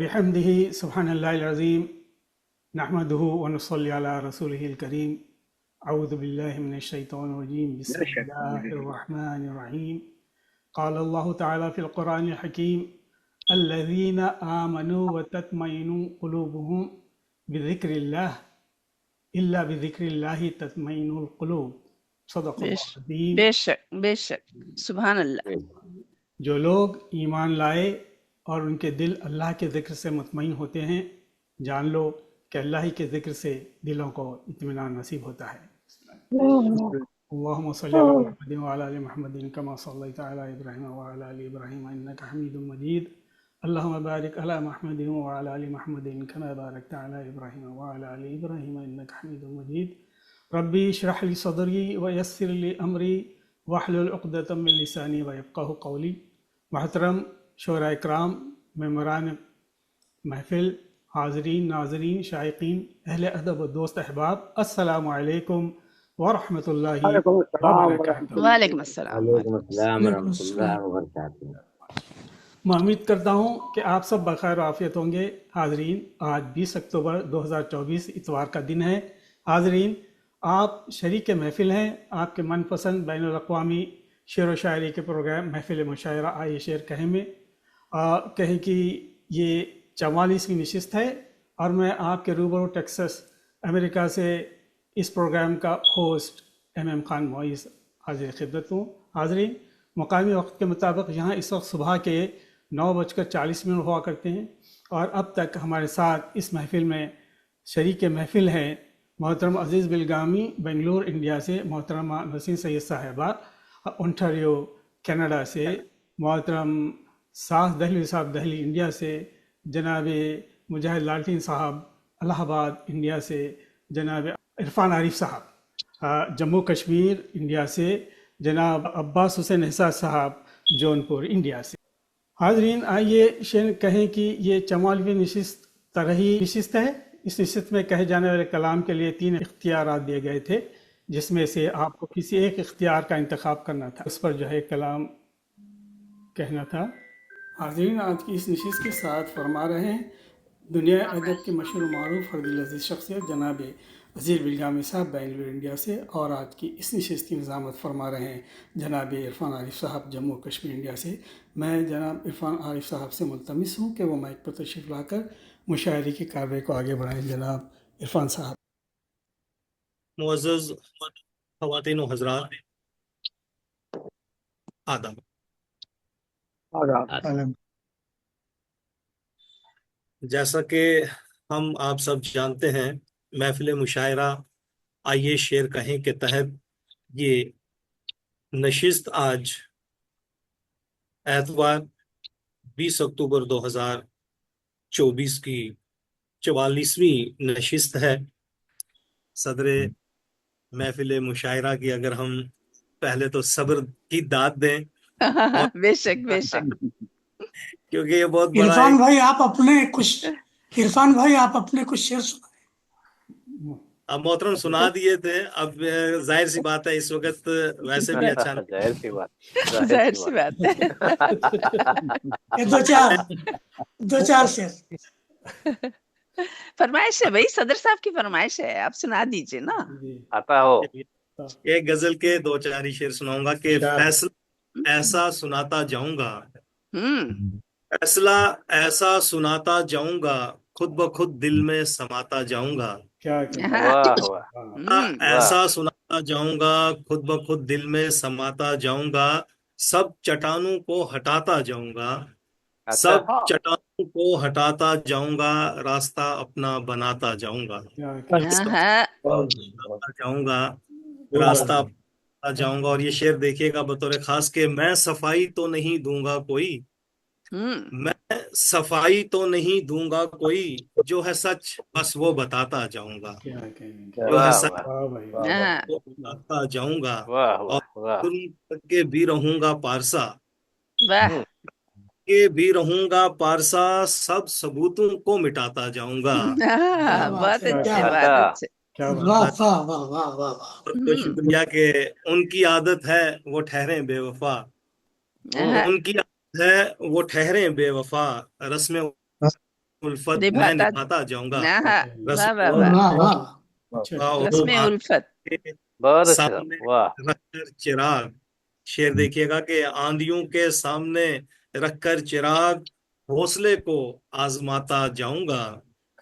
وبحمده سبحان اللہ العظیم نحمده ونصلی علی رسولہ الکریم اعوذ باللہ من الشیطان الرجیم بسم اللہ الرحمن الرحیم قال اللہ تعالی فی القرآن الحکیم الذین آمنوا وتطمئن قلوبهم بذکر اللہ الا بذکر اللہ تطمئن القلوب صدق اللہ العظیم۔ بے شک بے شک، سبحان اللہ۔ جو لوگ ایمان لائے اور ان کے دل اللہ کے ذکر سے مطمئن ہوتے ہیں، جان لو کہ اللہ ہی کے ذکر سے دلوں کو اطمینان نصیب ہوتا ہے۔ اللہم صلی علی محمد وعلی آل محمد کما صلیت علی ابراہیم وعلی آل ابراہیم انک حمید مجید۔ اللہم بارک علی محمد وعلی آل محمد کما بارکت علی ابراہیم وعلی آل ابراہیم انک حمید مجید۔ ربی اشرح لی صدری ویسر لی امری واحلل عقدۃ من لسانی ویفقہوا قولی۔ محترم شعراء اکرام، ممبران محفل، حاضرین، ناظرین، شائقین، اہل ادب و دوست احباب، السلام علیکم ورحمۃ اللہ وبرکاتہ۔ وعلیکم السلام۔ وعلیکم السلام ورحمۃ اللہ وبرکاتہ۔ میں امید کرتا ہوں کہ آپ سب بخیر و عافیت ہوں گے۔ حاضرین، آج 20 اکتوبر 2024 اتوار کا دن ہے۔ حاضرین، آپ شریک محفل ہیں۔ آپ کے من پسند بین الاقوامی شعر و شاعری کے پروگرام محفل مشاعرہ آئیے شعر کہیں میں کہیں کہ یہ 44ویں نشست ہے، اور میں آپ کے روبرو ٹیکسس امریکہ سے اس پروگرام کا ہوسٹ ایم خان معیز حاضر خدمت ہوں۔ حاضرین، مقامی وقت کے مطابق یہاں اس وقت صبح کے 9:40 ہوا کرتے ہیں، اور اب تک ہمارے ساتھ اس محفل میں شریک محفل ہیں محترم عزیز بلگامی بنگلور انڈیا سے، محترمہ نسیم سید صاحبہ اونٹاریو کینیڈا سے، محترم ساس دہلوی صاحب دہلی انڈیا سے، جناب مجاہد لالٹین صاحب الہ آباد انڈیا سے، جناب عرفان عارف صاحب جموں کشمیر انڈیا سے، جناب عباس حسین احساس صاحب جونپور انڈیا سے۔ حاضرین، آئیے شعر کہیں کہ یہ 44ویں نشست طرحی نشست ہے۔ اس نشست میں کہے جانے والے کلام کے لیے 3 اختیارات دیے گئے تھے، جس میں سے آپ کو کسی ایک اختیار کا انتخاب کرنا تھا، اس پر جو ہے کلام کہنا تھا۔ حاضرین، آج کی اس نشست کے ساتھ فرما رہے ہیں دنیا ادب کے مشہور و معروف اور دل عزیز شخصیت جناب عزیز بلگامی صاحب بنگلور انڈیا سے، اور آج کی اس نشست کی نظامت فرما رہے ہیں جناب عرفان عارف صاحب جموں کشمیر انڈیا سے۔ میں جناب عرفان عارف صاحب سے ملتمس ہوں کہ وہ مائک پر تشریف لا کر مشاعرے کی کارروائی کو آگے بڑھائیں۔ جناب عرفان صاحب۔ معزز خواتین و حضرات، آداب۔ جیسا کہ ہم آپ سب جانتے ہیں، محفل مشاعرہ آئیے شعر کہیں کے تحت یہ نشست آج اتوار 20 اکتوبر 2024 کی 44ویں نشست ہے۔ صدر محفل مشاعرہ کی اگر ہم پہلے تو صبر کی داد دیں، بے شک بے شک۔ کیونکہ یہ بہت بڑا عرفان بھائی آپ اپنے کچھ شعر سنائیں۔ اب محترم سنا دیے تھے، اب ظاہر سی بات ہے اس وقت ویسے بھی اچھا نہیں۔ ظاہر سی بات ہے۔ دو چار شعر فرمائش ہے بھائی، صدر صاحب کی فرمائش ہے، آپ سنا دیجئے نا۔ آتا ہو ایک غزل کے 2-4 شعر سناؤں گا کہ فیصلہ ایسا سناتا جاؤں گا، فیصلہ ایسا سناتا جاؤں گا، خود بخود دل میں سماتا جاؤں گا، ایسا سناتا جاؤں گا، خود بخود دل میں سماتا جاؤں گا، سب چٹانوں کو ہٹاتا جاؤں گا، سب چٹانوں کو ہٹاتا جاؤں گا، راستہ اپنا بناتا جاؤں گا، جاؤں گا، راستہ بناتا جاؤں گا۔ اور یہ شعر دیکھیے گا بطور خاص کہ میں صفائی تو نہیں دوں گا کوئی، میں صفائی تو نہیں دوں گا کوئی، جو ہے سچ بس وہ بتاتا جاؤں گا، جو ہے سچ وہ بتاتا جاؤں گا، اور ظلم کے بھی رہوں گا پارسا، کے بھی رہوں گا پارسا، سب ثبوتوں کو مٹاتا جاؤں گا۔ بہت اچھے، بہت اچھے۔ تو شکریہ کہ ان کی عادت ہے وہ ٹھہریں بے وفا، ان کی عادت ہے وہ ٹھہریں بے وفا، رسم उल्फत मैं निभाता निभाता जाऊंगा। हाँ वाह रसूल वाह वाह वाह वाह को रस्म उल्फत आपके बहुत अच्छा सामने वाह रखकर चिराग, शेर देखिएगा कि आंधियों के सामने रखकर चिराग हौसले को आजमाता जाऊंगा,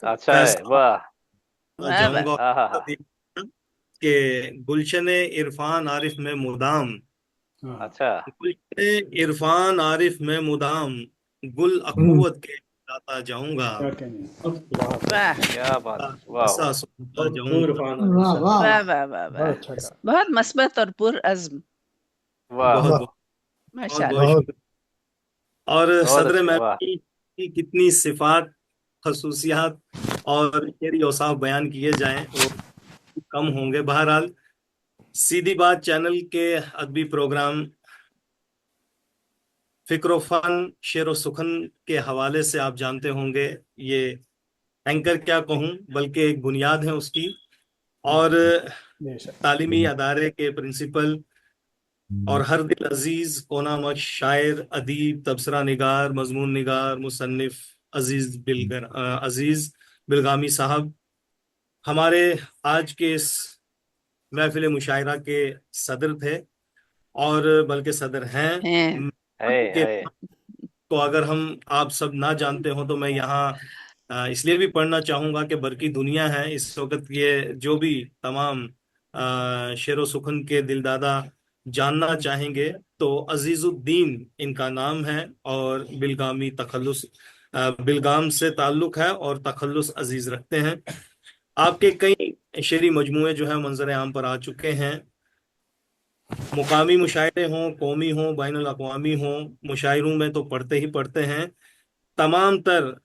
अच्छा है फैसला वाह वाह वाह जाऊंगा। हाँ हाँ हाँ कि गुलशन इरफान आरिफ में मुदाम, अच्छा गुलशन इरफान आरिफ में मुदाम गुल अखुवत के लाता जाऊंगा, वाह क्या बात वाह ऐसा वाह सुनता जाऊंगा। वाह वाह वाह वाह वाह वाह बहुत मस्बत और पुर अज़्म वाह बहुत बहुत माशाल्लाह बहुत शुक्रिया। और बहुत सदर अच्छे वाह महफिल की कितनी सिफात, खसूसियात और शेरी औसाफ बयान किए जाएं वो कम होंगे। बहरहाल सीधी बात चैनल के अदबी प्रोग्राम फिक्र फन शेर व सुखन के हवाले से आप जानते होंगे, ये एंकर क्या कहूँ बल्कि एक बुनियाद है उसकी। और तालीमी अदारे के प्रिंसिपल और हर दिल अजीज कोनामच शायर, अदीब, तबसरा निगार, मजमून निगार, मुसन्निफ अजीज बिलगामी साहब हमारे आज के इस महफिल मुशायरा के सदर थे, और बल्कि सदर हैं। हैं के है को अगर हम आप सब ना जानते हो तो मैं यहाँ इसलिए भी पढ़ना चाहूंगा कि बरकी दुनिया है इस वक्त, ये जो भी तमाम शेर व सुखन के दिलदादा जानना चाहेंगे तो अजीजुद्दीन इनका नाम है, और बिलगामी तखल्लुस बिलगाम से ताल्लुक है और तखल्लुस अजीज रखते हैं। आपके कई शेरी मजमूए जो है मंजर आम पर आ चुके हैं। मुकामी मुशायरे हों, कौमी हों, बैनुल अक़वामी हों, मुशायरों में तो पढ़ते ही पढ़ते हैं। तमाम तर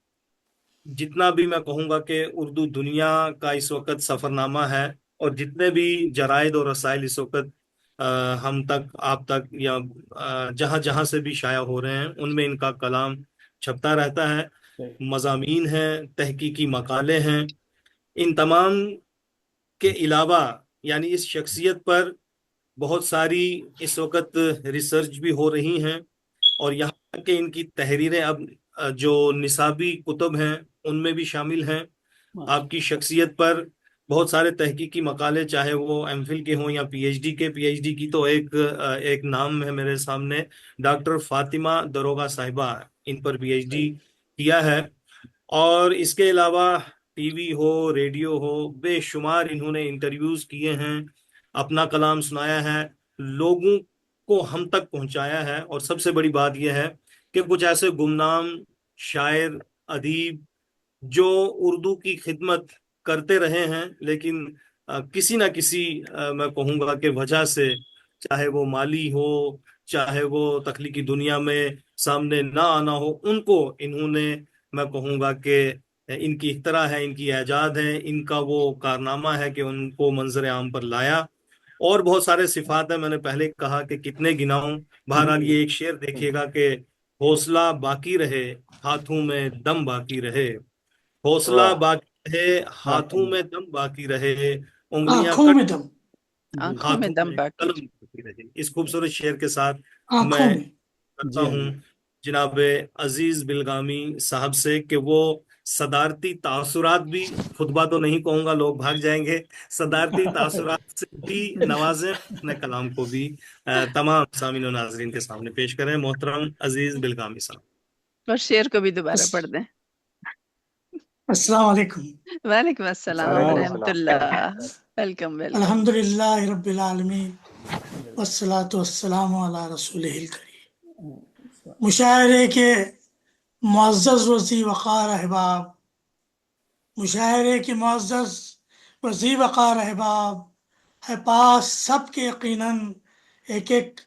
जितना भी मैं कहूँगा कि उर्दू दुनिया का इस वक्त सफ़रनामा है, और जितने भी जराइद और रसाइल इस वक्त हम तक, आप तक, या जहाँ जहाँ से भी शाया हो रहे हैं उनमें इनका कलाम छपता रहता है। मज़ामीन हैं, तहकीकी मकाले हैं। इन तमाम के अलावा यानी इस शख्सियत पर बहुत सारी इस वक्त रिसर्च भी हो रही हैं, और यहाँ तक कि इनकी तहरीरें अब जो निसाबी कुतुब हैं उनमें भी शामिल हैं। आपकी शख्सियत पर बहुत सारे तहकीकी मकाले, चाहे वो एमफिल के हों या पीएचडी के। पीएचडी की तो एक नाम है मेरे सामने, डॉक्टर फातिमा दरोगा साहिबा, इन पर पीएचडी किया है। और इसके अलावा टीवी हो, रेडियो हो, बेशुमार इन्होंने इंटरव्यूज किए हैं, अपना कलाम सुनाया है, लोगों को हम तक पहुंचाया है। और सबसे बड़ी बात यह है कि कुछ ऐसे गुमनाम शायर, अदीब जो उर्दू की खिदमत करते रहे हैं, लेकिन किसी ना किसी मैं कहूँगा कि वजह से, चाहे वो माली हो, चाहे वो तख्लीकी दुनिया में सामने ना आना हो, उनको इन्होंने, मैं कहूँगा कि इनकी इख्तरा है, इनकी ऐजाद है, इनका वो कारनामा है कि उनको मंजर आम पर लाया। और बहुत सारे सिफात है, मैंने पहले कहा कि कितने गिनाऊं। बहरहाल ये एक शेर देखिएगा कि हौसला बाकी रहे, हाथों में दम बाकी रहे, हौसला वाह बाकी रहे, हाथों में दम बाकी रहे, उंगलियां आंखों कट, में दम, आंखों में हाथों दम में बाकी कलम बाकी रहे। इस खूबसूरत शेर के साथ आंखों मैं में। करता हूँ जनाब अजीज बिलगामी साहब से कि वो सदारती तासुरात भी, खुतबा तो नहीं कहूंगा लोग भाग जाएंगे, सदारती तासुरात से भी नवाजें, अपने कलाम को भी तमाम सामीन और नाजरीन के सामने पेश करें। मोहतरम अजीज बिलगामी साहब। और शेर को भी दोबारा पढ़ दें। अस्सलाम वालेकुम। वालेकुम अस्सलाम वालेकुम रहमतुल्लाह। Welcome welcome. अल्हम्दुलिल्लाह रब्बिल आलमीन वस्सलातु वस्सलामु अला रसूलिहिल करीम। मुशायरे के मुअज़्ज़ज़ वज़ी वक़ार अहबाब, मुशायरे के मुअज़्ज़ज़ वज़ी वक़ार अहबाब है पास सबके यकीनन एक एक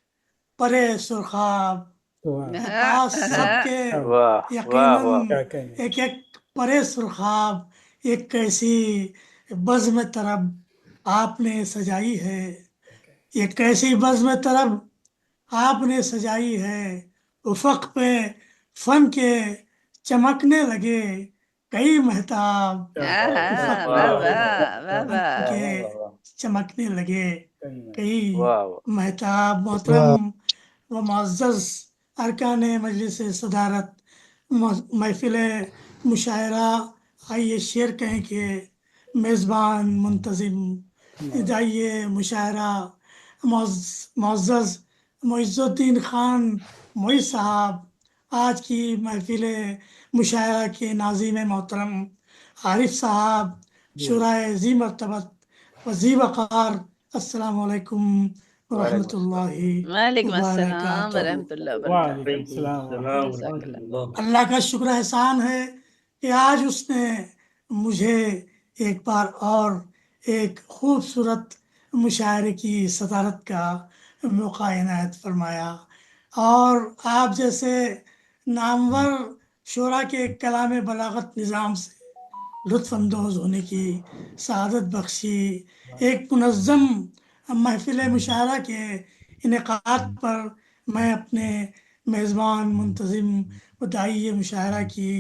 परे सुरखाब, है पास सबके वाह वाह यकीनन वाह एक एक परे सुरखाब, एक कैसी बज़्म तरब आपने सजाई है, ये कैसी बज़्म तरब आपने सजाई है, उफ़क़ पे फन के चमकने लगे कई महताब, उफ़क़ वाह पे वाह वाह फन वाह। के चमकने लगे कई वाह महताब। मोहतरम व मुअज़्ज़ज़ अरकान मजलिस सदारत महफिल मुशायरा आइए शेर कहें कि मेज़बान मुंतज़िम जाइए मुशायरा मुअज़्ज़ज़ मुइज़्ज़ुद्दीन खान मोई साहब, आज की महफिल मुशायरा के नाज़िम मोहतरम आरिफ साहब, शुराए ज़ी मर्तबत व ज़ी वक़ार, अस्सलामु अलैकुम व रहमतुल्लाहि वालेकुम व अस्सलाम बरकातहू। वरहमतुल्लाह वालेकुम वबरकातुहू। सलाम जज़ाकल्लाह। अल्लाह का शुक्र एहसान है कि आज उसने मुझे एक बार और एक खूबसूरत मुशायरे की सदारत का मौका इनायत फरमाया, और आप जैसे नामवर शोरा के कलाम बलागत निज़ाम से लुत्फ़ अंदोज़ होने की सआदत बख्शी। एक मुनज़्ज़म महफिल मुशायरा के इनेकाद पर मैं अपने मेज़बान मुंतज़िम दाई मुशायरा की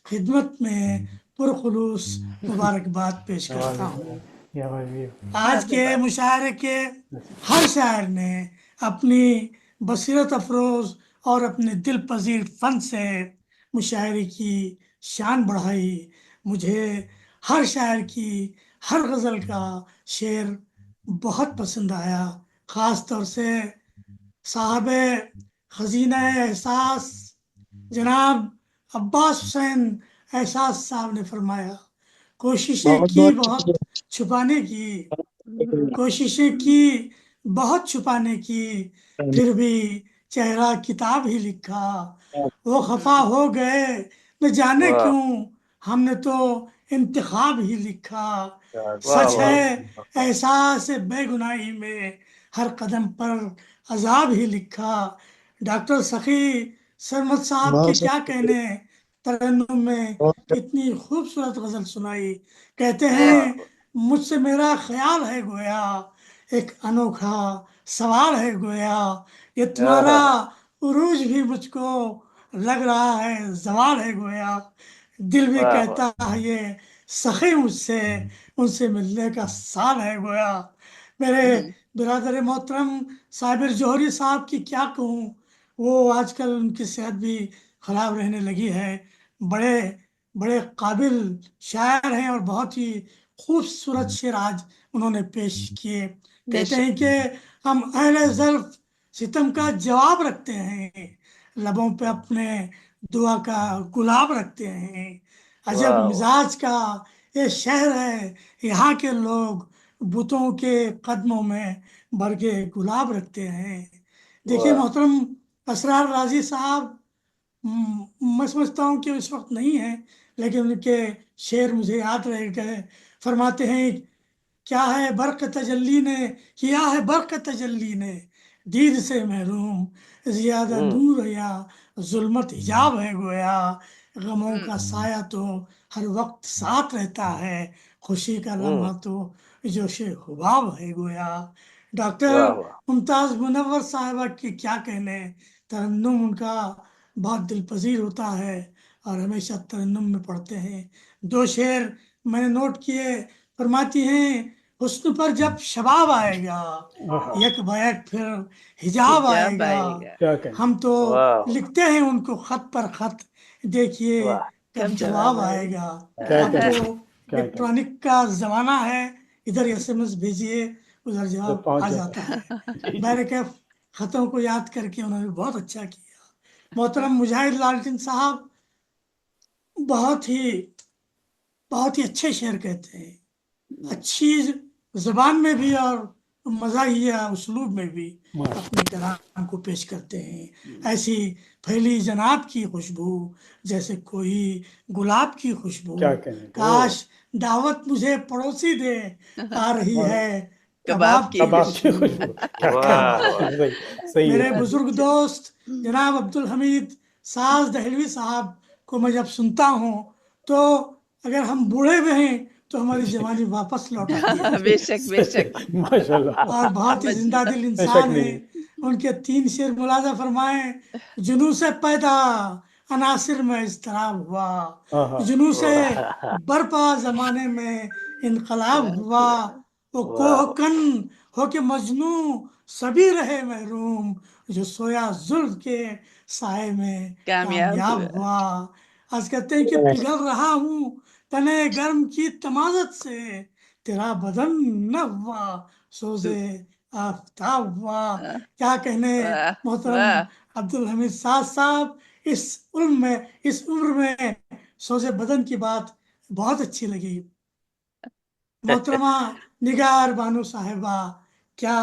खिदमत में पुरखुलूस मुबारकबाद पेश करता हूँ। आज के मुशायरे के हर शायर ने अपनी बसीरत अफरोज़ और अपने दिल पजीर फन से मुशायरे की शान बढ़ाई। मुझे हर शायर की हर गज़ल का शेर बहुत पसंद आया, ख़ास तौर से साहब खजीना एहसास जनाब अब्बास हुसैन एहसास साहब ने फरमाया, कोशिशें की बहुत छुपाने की, कोशिशें की बहुत छुपाने की, फिर भी चेहरा किताब ही लिखा। वो खफा हो गए न जाने वाह क्यों, हमने तो इंतखाब ही लिखा। वाह सच वाह है एहसास बेगुनाही में हर कदम पर अजाब ही लिखा। डॉक्टर सखी सरमद साहब के क्या कहने, तरन्नुम में कितनी खूबसूरत गजल सुनाई। कहते हैं मुझसे मेरा ख्याल है गोया, एक अनोखा सवाल है गोया, ये तुम्हारा उरूज भी मुझको लग रहा है जवाल है गोया। दिल भी वाह कहता है ये सखी मुझसे, उनसे मिलने का साल है गोया। मेरे बिरादर मोहतरम साबिर जौहरी साहब की क्या कहूँ, वो आजकल उनकी सेहत भी खराब रहने लगी है। बड़े बड़े काबिल शायर हैं और बहुत ही खूबसूरत शेर आज उन्होंने पेश किए। कहते हैं बेशक। कि हम अहले ज़ल्फ़ सितम का जवाब रखते हैं, लबों पे अपने दुआ का गुलाब रखते हैं। अजब वाह मिजाज का ये शहर है, यहाँ के लोग बुतों के कदमों में बरगे गुलाब रखते हैं। देखिए वाह मोहतरम असरार राजी साहब, मैं समझता हूँ कि इस वक्त नहीं है, लेकिन उनके शेर मुझे याद रह गए। फरमाते हैं, क्या है बर्क तजल्ली ने, किया है बर्क तजल्ली ने, दीद से महरूम जियादा नूर या जुल्मत हिजाब है गोया। गमों का साया तो हर वक्त साथ रहता है, खुशी का लम्हा तो जोशे हुबाब है गोया। डॉक्टर वाह वाह मुमताज मुनव्वर साहिबा के क्या कहने, तरन्नुम उनका बहुत दिलपजीर होता है और हमेशा तरन्नुम में पढ़ते हैं। दो शेर मैंने नोट किए। फरमाती हैं, हुस्न पर जब शबाब आएगा, यक बैक फिर हिजाब हिजाब आएगा। आएगा, क्या कहें। हम तो वाह लिखते हैं उनको खत पर खत, देखिए वाह कब कब जवाब जवाब आएगा। क्या अब कहें। तो क्या कहें। इलेक्ट्रॉनिक का जमाना है, इधर एसएमएस भेजिए उधर जब जवाब पहुंच आ जाता जाता है। जी जी बैरकैफ खतों को याद करके उन्होंने बहुत अच्छा किया। मोहतरम मुजाहिद लालटेन साहब बहुत ही अच्छे शेर कहते हैं, अच्छी जबान में भी और मज़ाहिया उस्लूब में भी अपने कलाम को पेश करते हैं। ऐसी फैली जनाब की खुशबू, जैसे कोई गुलाब की खुशबू, क्या कहें। काश दावत मुझे पड़ोसी दे, आ रही है कबाब कबाब की की अब आपकी खुशबू। खुशबू क्या वाह कहें। वाह सही सही मेरे है। बुजुर्ग अच्छा। दोस्त जनाब अब्दुल हमीद साज दहलवी साहब को मैं जब सुनता हूँ, तो अगर हम बूढ़े भी हैं तो हमारी जवानी वापस लौट आती है। बेशक बेशक। माशाल्लाह। और बहुत ही समझ जिंदा गया। दिल कोई शक इंसान है। नहीं। उनके 3 शेर मुलाजा फरमाए, जुनू से पैदा अनासिर में इस्तराब हुआ, हाँ हाँ जुनू से वाह बरपा जमाने में इनकलाब वाह हुआ। वो वाह कोहकन होके मजनू सभी रहे महरूम, जो सोया जुल्फ के साए में कामयाब कामयाब हुआ। हुआ। आज कहते हैं कि पिघल रहा हूँ तने गर्म की तमाजत से, तेरा बदन न हुआ सोजे आफ्ताब हुआ। क्या कहने मोहतरम अब्दुल हमीद साहब, इस उम्र में सोजे बदन की बात बहुत अच्छी लगी। मोहतरमा निगार बानो साहिबा क्या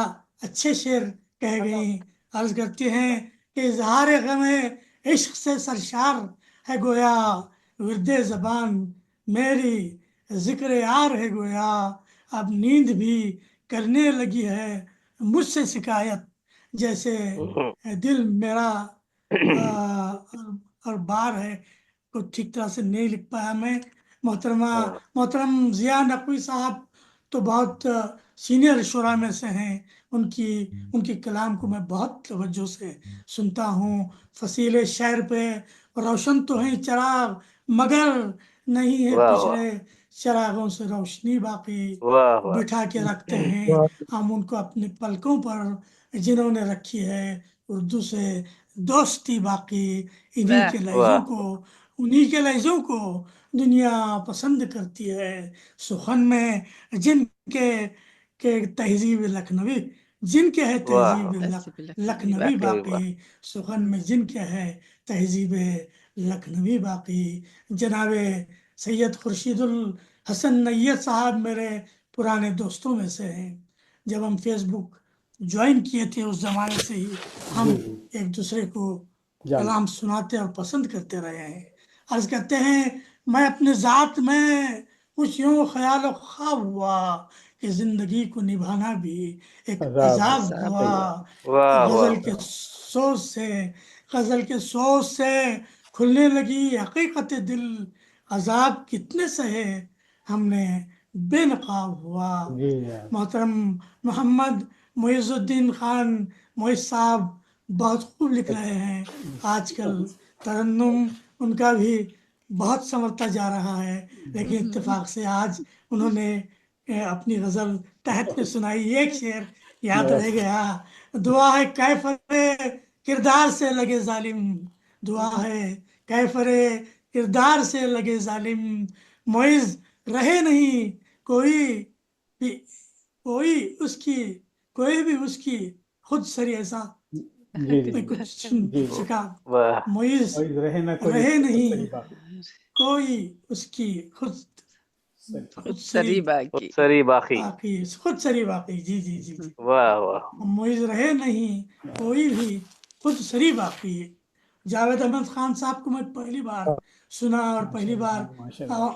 अच्छे शेर कह गई। अर्ज करती हैं कि इजहार गमे इश्क से सरशार है गोया, विरदे जबान मेरी जिक्र यार है गोया, अब नींद भी करने लगी है मुझसे शिकायत, जैसे दिल मेरा और बार है। कुछ ठीक तरह से नहीं लिख पाया मैं। मोहतरम जिया नकवी साहब तो बहुत सीनियर शुरा में से हैं। उनकी कलाम को मैं बहुत तवज्जो से सुनता हूँ। फसीले शहर पे रोशन तो है चिराग, मगर नहीं है पिछले चिरागों से रोशनी बाकी। बिठा के रखते हैं हम उनको अपने पलकों पर जिन्होंने रखी है उर्दू से दोस्ती बाकी। उन्हीं के लहजों को दुनिया पसंद करती है। सुखन में जिनके तहजीब लखनवी, जिनके है तहजीब लखनवी बाकी, सुखन में जिनके है तहजीब लखनवी बाकी। जनाबे सैयद खुर्शीदुल हसन नैयत साहब मेरे पुराने दोस्तों में से हैं। जब हम फेसबुक ज्वाइन किए थे उस जमाने से ही हम एक दूसरे को कलाम सुनाते और पसंद करते रहे हैं। अर्ज करते हैं मैं अपने जात में कुछ यूं ख्याल और ख्वाब हुआ कि जिंदगी को निभाना भी एक अजाब हुआ। गजल के सोच से खुलने लगी हकीकत दिल, अजाब कितने सहे हमने बेनकाब हुआ। मोहतरम मोहम्मद मुइजुद्दीन खान मोइज साहब बहुत खूब लिख रहे हैं आजकल। तरन्नुम उनका भी बहुत संवरता जा रहा है, लेकिन इत्तेफाक से आज उन्होंने अपनी गजल तहत में सुनाई। एक शेर याद रह गया, दुआ है कैफरे किरदार से लगे जालिम, दुआ है कैफरे किरदार से लगे जालिम, मोइज रहे नहीं कोई भी उसकी खुद सरी ऐसा कुछ शिका। मोइज रहे नहीं कोई उसकी खुद सरी बाकी। खुद सरी बाकी। जी। मोइज रहे नहीं कोई भी खुद सरी बाकी। जावेद अहमद खान साहब को मैं पहली बार सुना और पहली बार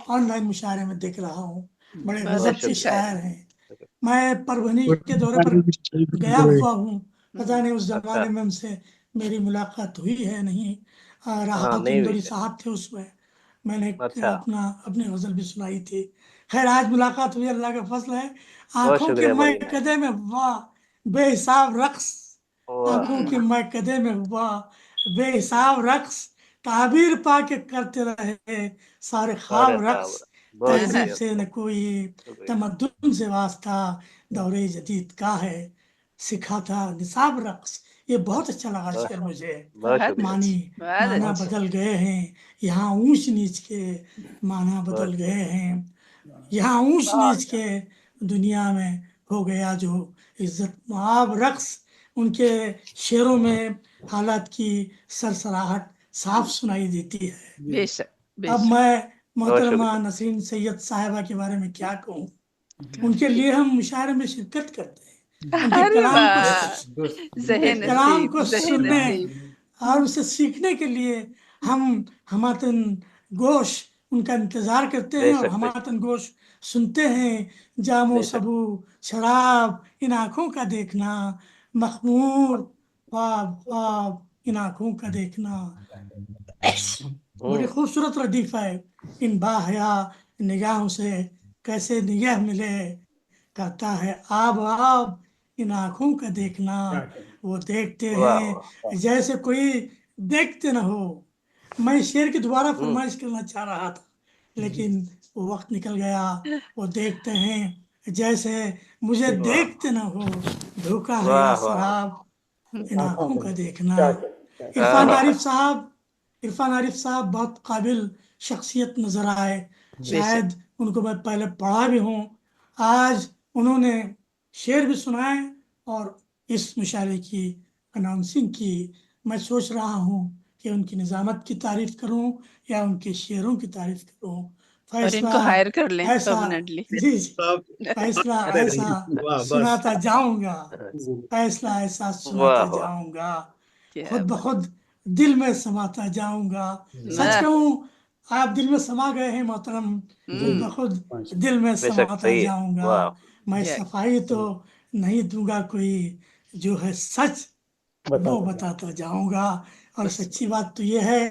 ऑनलाइन मुशायरे में देख रहा हूँ। बड़े गजब के शायर हैं। मैं परभनी के दौरे पर गया हुआ हूँ, पता नहीं उस जमाने में उनसे मेरी मुलाकात हुई है नहीं। राहत इंदौरी साहब थे उसमें, मैंने अपनी गजल भी सुनाई थी। खैर आज मुलाकात हुई, अल्लाह का फजल है। आंखों के मैं कदे में हुआ बेहिसाब रक्स, आंखों के मैं कदे में हुआ बेहिसाब रक्स, ताबीर पा के करते रहे सारे ख्वाब रक्स, तहजीब से न कोई तमद्दुन से वास्ता, दौरे जदीद का है सिखाता निसाब रक्स। ये बहुत अच्छा लगा शेर मुझे। माना बदल गए हैं यहाँ ऊंच नीच के, माना बदल गए हैं यहाँ ऊंच नीच के, दुनिया में हो गया जो इज्जत मुआब रक्स। उनके शेरों में हालात की सरसराहट साफ सुनाई देती है। बेशक। अब मैं मोहतरमा नसरीन सैयद साहिबा के बारे में क्या कहूँ। उनके लिए हम मुशायरे में शिरकत करते हैं, उनके कलाम को सुनने और उसे सीखने के लिए हम हमातन गोश उनका इंतजार करते हैं और हमातन गोश सुनते हैं। जामो सबू शराब इन आँखों का देखना, मखमूर ख्वाब ख्वाब इन आँखों का देखना। बड़ी खूबसूरत रदीफ है। इन बाहया निगाहों से कैसे निगाह मिले, कहता है आब आब इन आँखों का देखना। वो देखते हैं जैसे कोई देखते न हो। मैं शेर की दोबारा फरमाइश करना चाह रहा था, लेकिन वो वक्त निकल गया। वो देखते हैं जैसे मुझे देखते न हो, धोखा है या शराब इन आँखों का देखना। इरफान आरिफ साहब बहुत काबिल شخصیت نظر آئے، بے شاید ان کو میں پہلے پڑھا بھی ہوں، آج انہوں نے شعر بھی سنائے اور اس مشاعرے کی اناؤنسنگ کی۔ میں سوچ رہا ہوں کہ ان کی نظامت کی تعریف کروں یا ان کے شعروں کی تعریف کروں۔ اور ان فیصلہ کو ہائر کر لیں ایسا پرماننٹلی۔ جی جی صاحب فیصلہ ارے ایسا واہ بس سناتا جاؤں گا، فیصلہ ایسا سناتا واہ واہ جاؤں گا، کیا خود بخود دل میں سماتا جاؤں گا۔ سچ واہ، کہوں آپ دل میں سما گئے ہیں محترم، خود بخود دل میں بے شک سماتا صحیح ہے، جاؤں گا۔ واہ میں کیا صفائی تو نہیں دوں گا کوئی، جو ہے سچ وہ بتاتا جاؤں گا۔ اور بس سچی بات تو یہ ہے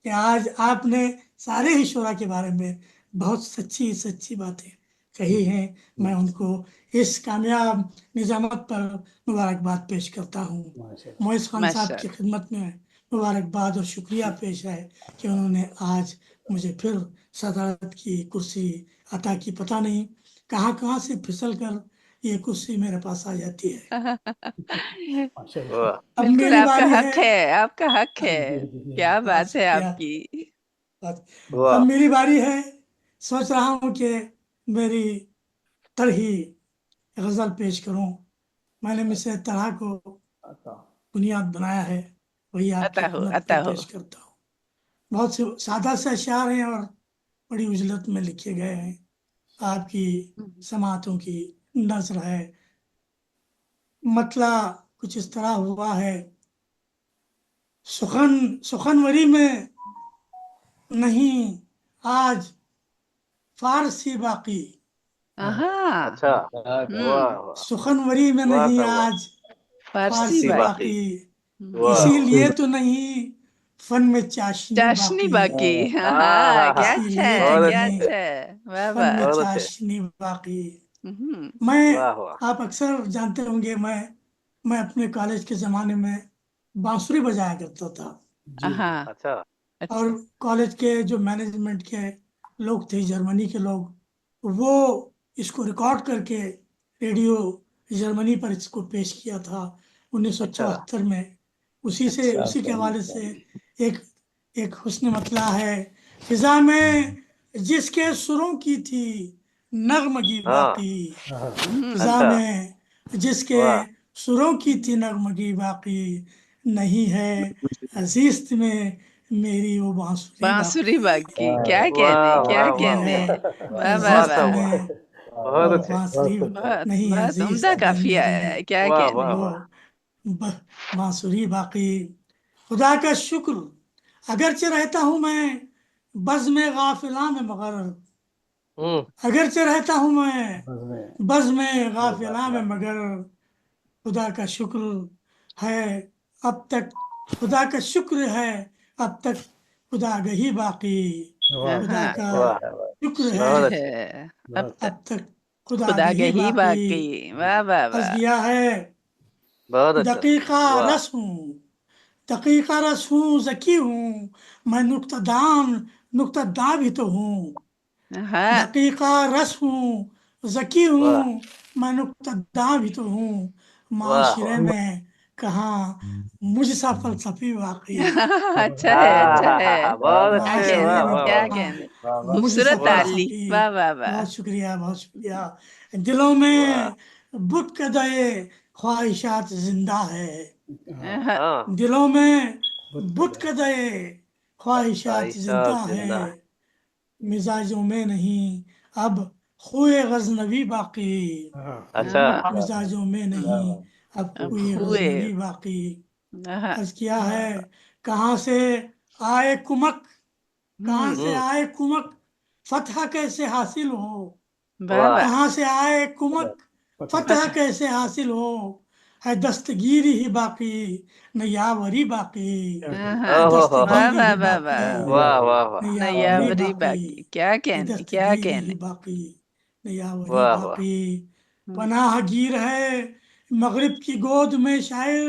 کہ آج آپ نے سارے ہی شعراء کے بارے میں بہت سچی سچی باتیں کہی ہیں۔ میں ان کو اس کامیاب نظامت پر مبارکباد پیش کرتا ہوں۔ معز خان ماشاء صاحب کی خدمت میں مبارکباد اور شکریہ پیش ہے کہ انہوں نے آج مجھے پھر صدارت کی کرسی عطا کی۔ پتہ نہیں کہاں کہاں سے پھسل کر یہ کرسی میرے پاس آ جاتی ہے۔ واہ اب بالکل میری آپ کا باری حق ہے، آپ کا حق ہے، کیا بہت بات ہے شکریہ۔ آپ کی۔ اب واہ میری باری ہے، سوچ رہا ہوں کہ میری طرحی غزل پیش کروں۔ میں نے مثل طرح کو بنیاد بنایا ہے، وہی آپ کی عطا ہو، خدمت عطا میں ہو۔ پیش کرتا ہوں۔ بہت سے سادہ سے اشعار ہیں اور بڑی اجلت میں لکھے گئے ہیں۔ آپ کی سماعتوں کی نظر ہے۔ مطلع کچھ اس طرح ہوا ہے، سخنوری میں نہیں آج فارسی باقی، ہاں، اچھا واہ واہ سخنوری میں واہ نہیں تھا واہ آج فارسی فارسی باقی، باقی، واہ اسی لیے تو نہیں فن میں چاشنی چاشنی باقی، باقی، ہاں ہاں ہاں کیا ہاں اسی اچھا لیے تو ہے، بہت کیا نہیں اچھے اچھا ہے، واہ فن واہ۔ میں بہت اچھے چاشنی باقی۔ ہوں، میں واہ واہ آپ اکثر جانتے ہوں گے، میں اپنے کالج کے زمانے میں بانسری بجایا کرتا تھا، ہاں، اچھا اور اچھا، کالج کے جو مینجمنٹ کے لوگ تھے، جرمنی کے لوگ، وہ اس کو ریکارڈ کر کے ریڈیو جرمنی پر اس کو پیش کیا تھا اچھا 1974 میں۔ اسی کے حوالے سے ایک حسن مطلع ہے، فضا میں جس کے سروں کی تھی نغمگی ہاں باقی، فضا اچھا میں جس کے واہ سروں کی تھی نغمگی باقی، نہیں ہے عزیز میں میری وہ بانسری بانسری باقی، باقی، کیا کہنے، واہ کیا واہ واہ کہنے، نہیں ہے واہ واہ واہ عزیز تھا واہ، واہ میں بہت وہ اچھے بانسری بہت نہیں، بہت عزیز عمدہ میں قافیہ میری ہے، کیا واہ کہنے۔ واہ وہ واہ بانسری باقی۔ خدا کا شکر اگرچہ رہتا ہوں میں بزم غافلاں میں مغرر، اگرچہ رہتا ہوں میں بزم غافلاں میں مگر، خدا کا شکر ہے اب تک، خدا کا شکر ہے اب تک خدا گہی باقی، خدا ہاں، کا واہ شکر شکر ہے بہت اچھے ہے اب اب تک تک خدا خدا گہی گہی باقی۔ باقی، واہ واہ عرض واہ، کیا ہے بہت اچھا دقیقہ واہ رس ہوں، دقیقہ رس ہوں، ذکی ہوں میں، نکتہ داں بھی تو ہوں، ہاں، دقیقہ رس ہوں، ذکی ہوں واہ میں، نکتہ داں بھی تو ہوں، واہ معاشرے واہ میں کہاں مجھ سا فلسفی واقعی، اچھا ہے، اچھا ہے، بہت کیا اچھے کہنے، معاشرے واہ میں واہ کیا واہ کہاں کہنے، مجھ سا خوبصورت واہ تعلیق، فلسفی۔ واہ واہ واہ، بہت شکریہ، بہت شکریہ۔ دلوں میں واہ بت کدے خواہشات زندہ ہے، ہاں، ہاں دلوں میں بت کدے خواہشات عائشہ زندہ ہے، زندہ مزاجوں میں نہیں اب خوئے غزنوی باقی، اچھا مزاجوں میں نہیں اب اب خوئے ہوئے، غزنوی باقی۔ ہاں، عرض کیا ہے کہاں سے آئے کمک، کہاں سے ہوں آئے کمک فتح کیسے حاصل ہو، واہ واہ واہ، کہاں سے آئے کمک فتح فتح، کیسے حاصل ہو، ہے دستگیری ہی باقی نہ یاوری باقی، ہاں، ہے اوہ ہو ہو واہ دستگیری واہ ہی واہ باقی واہ، واہ واہ واہ نہ یاوری نیاوری باقی، باقی، کیا ہے کہنے، کیا دستگیری ہی کہنے، باقی نہ یاوری واہ واہ باقی۔ پناہ گیر ہے مغرب کی گود میں شاعر،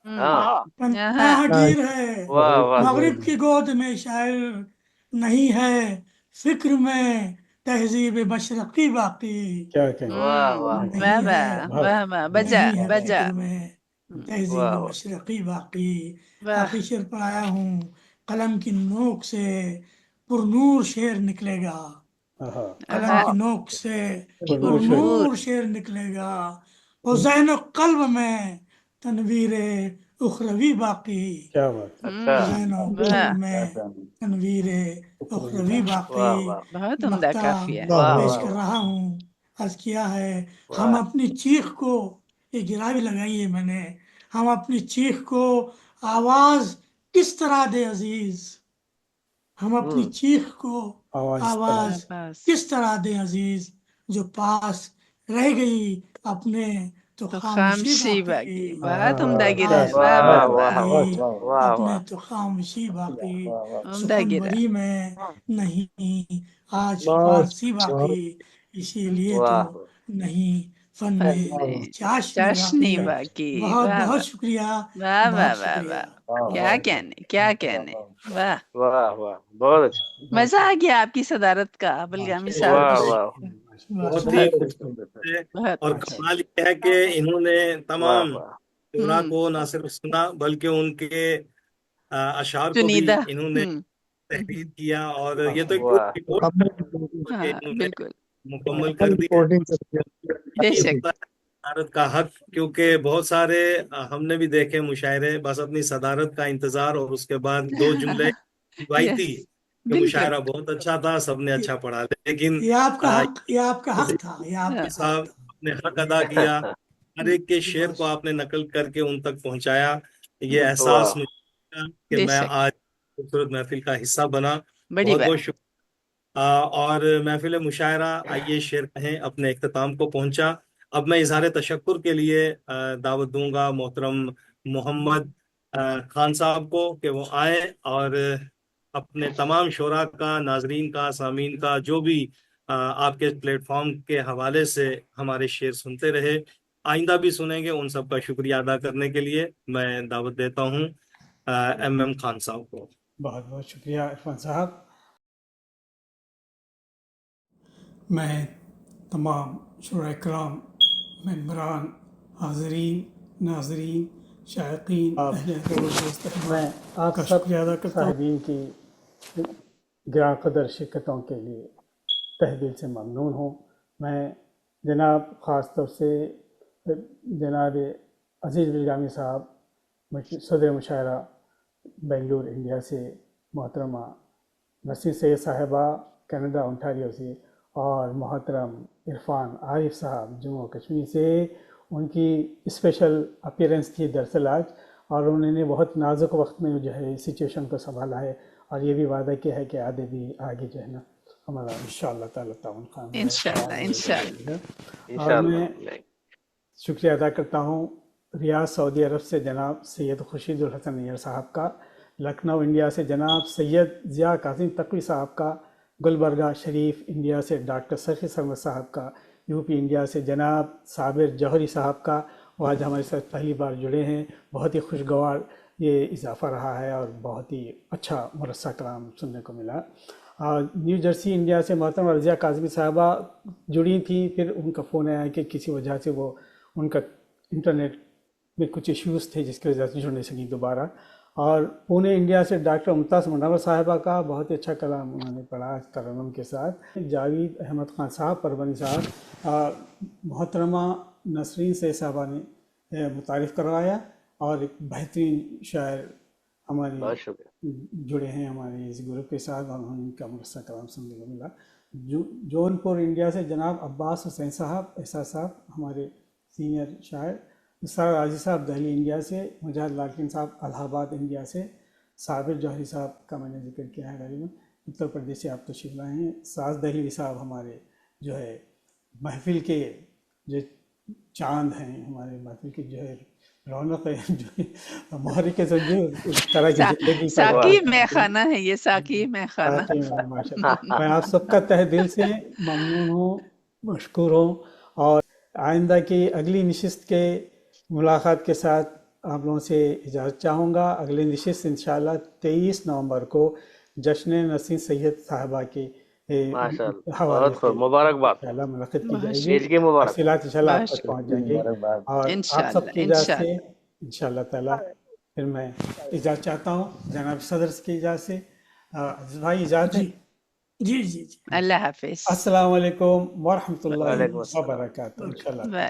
ہاں پناہ گیر ہے واہ واہ مغرب کی گود میں شاعر، نہیں ہے فکر میں تہذیب مشرقی باقی، واہ واہ واہ نہیں ہے واہ، واہ واہ، بجا نہیں ہے بجا، فکر میں تہذیب واہ واہ مشرقی باقی۔ واہ، آخری شعر پر آیا ہوں، قلم کی نوک سے पुरनूर शेर निकलेगा, कलम की नोक से पुरनूर शेर निकलेगा, हुसैन कल्ब में तनवीर उखरवी बाकी, क्या बात है। अच्छा हुसैन कल्ब में तनवीर उखरवी बाकी। वाह वाह बहुत उम्दा मक्ता काफिया है। वाह पेश वाह कर रहा हूँ। अर्ज किया है, वाह हम अपनी चीख को, ये गिरा भी लगाई है मैंने, हम अपनी चीख को आवाज किस तरह दे अजीज, हम अपनी हम्म चीख को आवाज आवाज बस किस तरह दे अजीज, जो पास रह गई अपने तो तो खामोशी खामोशी बाकी। बाकी, बहुत उम्दा गिरा है। पास वाह रह वाह वाह वाह वाह गई वाह अपने वाह तो खामोशी बाकी, उम्दा गिरा। सुखनबरी में नहीं आज फारसी बाकी, इसीलिए तो वाह नहीं फन में चाशनी चाशनी बाकी। बाकी। बहुत वाह बहुत वाह शुक्रिया, वाह वाह बहुत वाह शुक्रिया। वाह, क्या कहने क्या कहने। वाह, वाह वाह बहुत अच्छा मजा आ गया आपकी सदारत का अब्दुल साहब। वाह वाह बहुत शुक्रिया। ही खूबसूरत है। बहुत और कमाल ये है कि इन्होंने वाह तमाम वाह शुरा को न सिर्फ सुना बल्कि उनके अशार को भी चुनिंदा। इन्होंने तहरीर किया, और ये तो एक वाह पूरी रिपोर्ट कि हाँ इन्होंने बिल्कुल, मुकम्मल कर दी है। यही बेशक। होता है सदारत का हक, क्योंकि बहुत सारे हमने भी देखे मुशायरे बस अपनी सदारत का इंतजार और उसके बाद दो जुमले रिवायती यस, कि बिल्कुल। मुशायरा बहुत अच्छा था, सबने अच्छा पढ़ा, लेकिन ये आपका आ, हक, ये आपका हक था, ये आपका हाँ, हक साहब था। अपने हक अदा किया, हर एक के शेर को आपने नकल करके उन तक पहुंचाया। ये एहसास वाह मुझे हुआ कि मैं बेशक। आज खूबसूरत महफिल का हिस्सा बना। बड़ी बहुत बात। बहुत शुक्रिया। और महफिल मुशायरा आइए शेर कहें अपने इख्तिताम को पहुंचा। अब मैं इजहार तशक्कुर के लिए दावत दूंगा मोहतरम मोहम्मद खान साहब को कि वो आए और अपने तमाम शोरा का, नाजरीन का, सामीन का, जो भी आपके प्लेटफॉर्म के हवाले से हमारे शेर सुनते रहे, आइंदा भी सुनेंगे, उन सब का शुक्रिया अदा करने के लिए मैं दावत देता हूँ MM खान साहब को। बहुत बहुत शुक्रिया इरफान साहब। मैं तमाम शुरा इकराम, मेंबरान, हाज़रीन, नाज़रीन, शायकीन, अहले दोस्त, मैं आप सब शुक्रिया अदा करता हूँ साहिबीन की ग्रां कदर शिरकतों के लिए तहे दिल से ममनून हूँ। मैं जनाब ख़ास तौर से जनाब अज़ीज़ बिलगामी साहब, सदर मुशायरा बेंगलुरु इंडिया से, मोहतरमा नसीर सैयद साहिबा कनाडा ओंटारियो से, और मोहतरम इरफान आरिफ साहब जम्मू कश्मीर से, उनकी स्पेशल अपीयरेंस थी दरअसल आज, और उन्होंने बहुत नाजुक वक्त में जो है सिचुएशन को संभाला है, और ये भी वादा किया है कि आगे भी आगे जो है ना हमारा इंशाअल्लाह ताला ताउन काम इंशाअल्लाह इंशाअल्लाह। और मैं शुक्रिया अदा करता हूँ रियाद सऊदी अरब से जनाब सैयद खुर्शीदुल हसन नैयर साहब का, लखनऊ इंडिया से जनाब सैयद ज़िया कासिम तकवी साहब का, गुलबर्गा शरीफ इंडिया से डॉक्टर सफ़ी समद साहब का, यूपी इंडिया से जनाब साबिर जौहरी साहब का, वो आज हमारे साथ पहली बार जुड़े हैं। बहुत ही खुशगवार ये इजाफ़ा रहा है और बहुत ही अच्छा मुरस्सा कलाम सुनने को मिला। न्यू जर्सी इंडिया से मोहतरमा रज़िया काज़मी साहबा जुड़ी थी, फिर उनका फ़ोन आया कि किसी वजह से वो उनका इंटरनेट में कुछ इश्यूज़ थे जिसकी वजह से जुड़ नहीं सकी दोबारा। और पुणे इंडिया से डॉक्टर मुमताज़ मुनव्वर साहिबा का बहुत ही अच्छा कलाम उन्होंने पढ़ा तरन्नुम के साथ। जावेद अहमद खान साहब परवनी साहब, मोहतरमा नसरीन से साहबा ने मुतारिफ़ करवाया, और एक बेहतरीन शायर हमारे जुड़े हैं हमारे इस ग्रुप के साथ, और उनका मुरस्सा कलाम सुनने को मिला। जौनपुर इंडिया से जनाब अब्बास हुसैन साहब, एहसास साहब हमारे सीनियर शायर, निसार राजी साहब दिल्ली इंडिया से, मुजाहिद लालकिन साहब इलाहाबाद इंडिया से, साबिर जौहरी साहब का मैंने जिक्र किया है गरीबन उत्तर प्रदेश से आप तशरीफ़ लाए हैं। साज दहलवी साहब हमारे जो है महफिल के जो चांद हैं, हमारे महफिल की जो है रौनक है, जो मोहरी के जो तरह की जिंदगी साकी में खाना है ये, साकी में खाना। माशाअल्लाह। मैं आप सबका तहे दिल से ममनून हूँ, मशकूर हूँ, और आइंदा की अगली नशिस्त के मुलाकात के साथ आप लोगों से इजाज़त चाहूँगा। अगली नशिस्त इंशाअल्लाह 23 नवंबर को जश्न नसीर सैयद साहबा के बहुत खूब, मुबारकबाद, मुलाकात की जाएगी, तफसीलात इंशाअल्लाह आप तक पहुँच जाएंगी। और आप सबकी इजाज़त से इंशाअल्लाह ताला फिर मैं इजाज़त चाहता हूँ जनाब सदर की इजाज़त से। عزیز بھائی اجازت ہے؟ جی جی جی اللہ حافظ. السلام علیکم ورحمۃ اللہ وعلیکم السلام. وبرکاتہ. انشاءاللہ.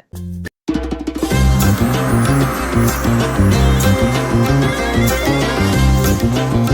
Bye.